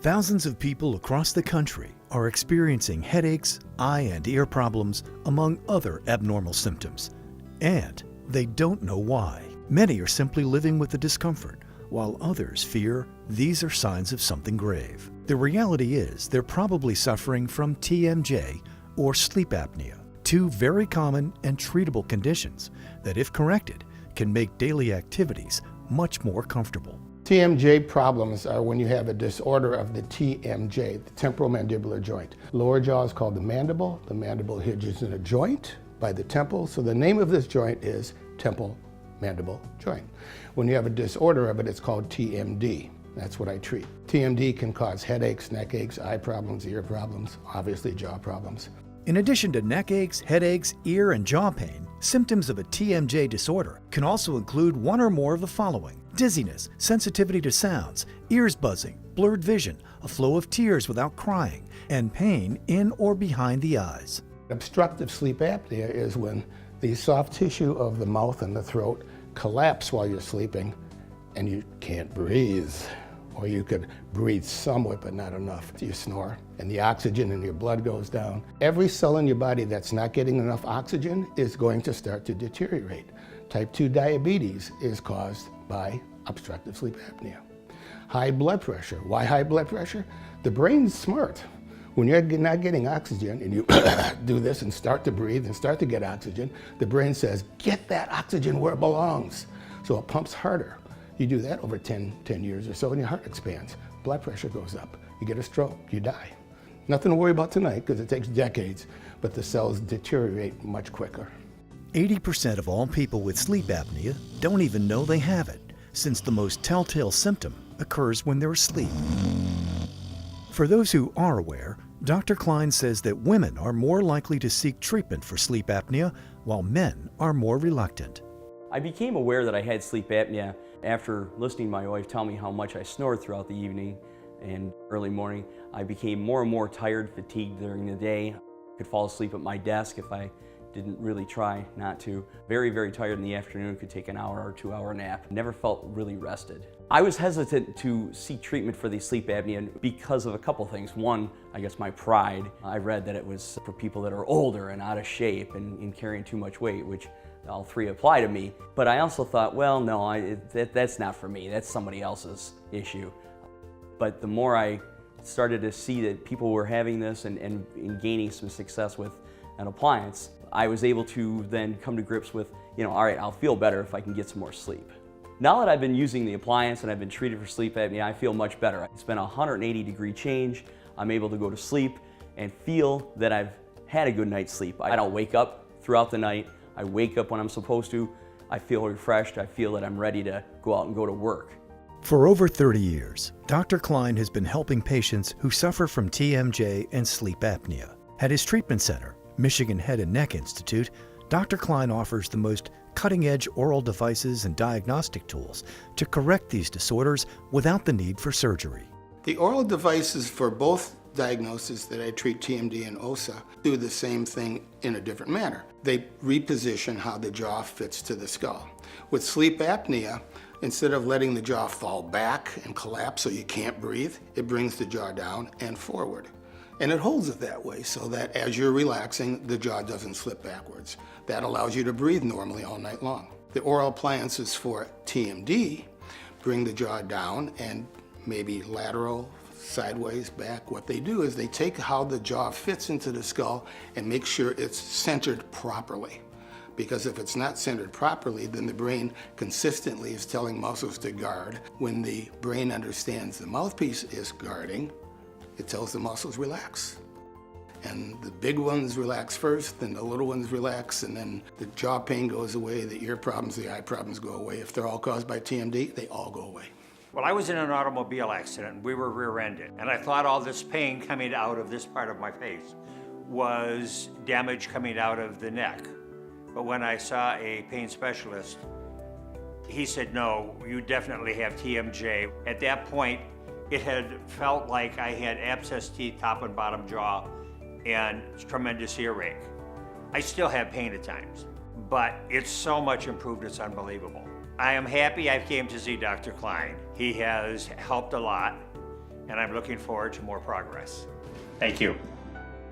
Thousands of people across the country are experiencing headaches, eye and ear problems, among other abnormal symptoms. And they don't know why. Many are simply living with the discomfort, while others fear these are signs of something grave. The reality is they're probably suffering from TMJ or sleep apnea, two very common and treatable conditions that, if corrected, can make daily activities much more comfortable. TMJ problems are when you have a disorder of the TMJ, the temporal mandibular joint. Lower jaw is called the mandible. The mandible hinges in a joint by the temple, so the name of this joint is temple mandible joint. When you have a disorder of it, it's called TMD. That's what I treat. TMD can cause headaches, neck aches, eye problems, ear problems, obviously jaw problems. In addition to neck aches, headaches, ear and jaw pain, symptoms of a TMJ disorder can also include one or more of the following: dizziness, sensitivity to sounds, ears buzzing, blurred vision, a flow of tears without crying, and pain in or behind the eyes. Obstructive sleep apnea is when the soft tissue of the mouth and the throat collapse while you're sleeping and you can't breathe. Or you could breathe somewhat, but not enough. You snore, and the oxygen in your blood goes down. Every cell in your body that's not getting enough oxygen is going to start to deteriorate. Type 2 diabetes is caused by obstructive sleep apnea. High blood pressure. Why high blood pressure? The brain's smart. When you're not getting oxygen and you do this and start to breathe and start to get oxygen, the brain says, get that oxygen where it belongs. So it pumps harder. You do that over 10 years or so and your heart expands. Blood pressure goes up. You get a stroke, you die. Nothing to worry about tonight because it takes decades, but the cells deteriorate much quicker. 80% of all people with sleep apnea don't even know they have it, since the most telltale symptom occurs when they're asleep. For those who are aware, Dr. Klein says that women are more likely to seek treatment for sleep apnea, while men are more reluctant. I became aware that I had sleep apnea after listening to my wife tell me how much I snored throughout the evening and early morning. I became more and more tired, fatigued during the day. I could fall asleep at my desk if I didn't really try not to. Very, very tired in the afternoon, could take an hour or 2-hour nap. Never felt really rested. I was hesitant to seek treatment for the sleep apnea because of a couple things. One, I guess my pride. I read that it was for people that are older and out of shape and carrying too much weight, which all three apply to me. But I also thought, well, no, that's not for me. That's somebody else's issue. But the more I started to see that people were having this and gaining some success with an appliance, I was able to then come to grips with, all right, I'll feel better if I can get some more sleep. Now that I've been using the appliance and I've been treated for sleep apnea, I feel much better. It's been a 180-degree change. I'm able to go to sleep and feel that I've had a good night's sleep. I don't wake up throughout the night. I wake up when I'm supposed to. I feel refreshed. I feel that I'm ready to go out and go to work. For over 30 years, Dr. Klein has been helping patients who suffer from TMJ and sleep apnea. At his treatment center, Michigan Head and Neck Institute, Dr. Klein offers the most cutting-edge oral devices and diagnostic tools to correct these disorders without the need for surgery. The oral devices for both diagnoses that I treat, TMD and OSA, do the same thing in a different manner. They reposition how the jaw fits to the skull. With sleep apnea, instead of letting the jaw fall back and collapse so you can't breathe, it brings the jaw down and forward. And it holds it that way so that as you're relaxing, the jaw doesn't slip backwards. That allows you to breathe normally all night long. The oral appliances for TMD bring the jaw down and maybe lateral, sideways, back. What they do is they take how the jaw fits into the skull and make sure it's centered properly. Because if it's not centered properly, then the brain consistently is telling muscles to guard. When the brain understands the mouthpiece is guarding, it tells the muscles relax. And the big ones relax first, then the little ones relax, and then the jaw pain goes away, the ear problems, the eye problems go away. If they're all caused by TMD, they all go away. Well, I was in an automobile accident. We were rear-ended, and I thought all this pain coming out of this part of my face was damage coming out of the neck. But when I saw a pain specialist, he said, no, you definitely have TMJ. At that point, it had felt like I had abscessed teeth, top and bottom jaw, and tremendous earache. I still have pain at times, but it's so much improved, it's unbelievable. I am happy I came to see Dr. Klein. He has helped a lot, and I'm looking forward to more progress. Thank you.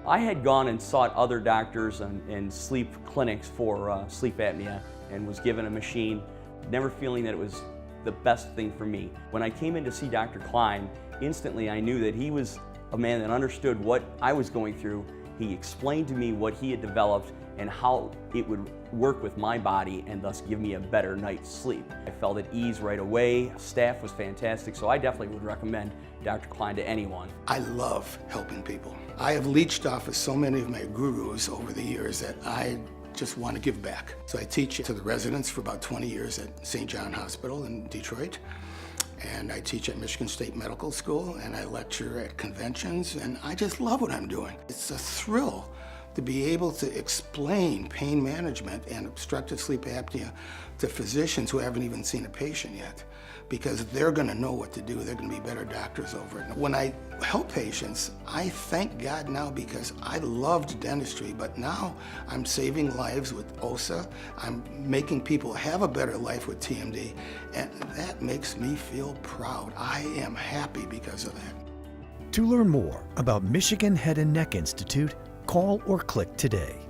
I had gone and sought other doctors and sleep clinics for sleep apnea and was given a machine, never feeling that it was the best thing for me. When I came in to see Dr. Klein, instantly I knew that he was a man that understood what I was going through. He explained to me what he had developed and how it would work with my body and thus give me a better night's sleep. I felt at ease right away. Staff was fantastic, so I definitely would recommend Dr. Klein to anyone. I love helping people. I have leached off of so many of my gurus over the years that I just want to give back. So I teach to the residents for about 20 years at St. John Hospital in Detroit. And I teach at Michigan State Medical School, and I lecture at conventions, and I just love what I'm doing. It's a thrill to be able to explain pain management and obstructive sleep apnea to physicians who haven't even seen a patient yet, because they're going to know what to do. They're going to be better doctors over it. When I help patients, I thank God now because I loved dentistry, but now I'm saving lives with OSA. I'm making people have a better life with TMD, and that makes me feel proud. I am happy because of that. To learn more about Michigan Head and Neck Institute, call or click today.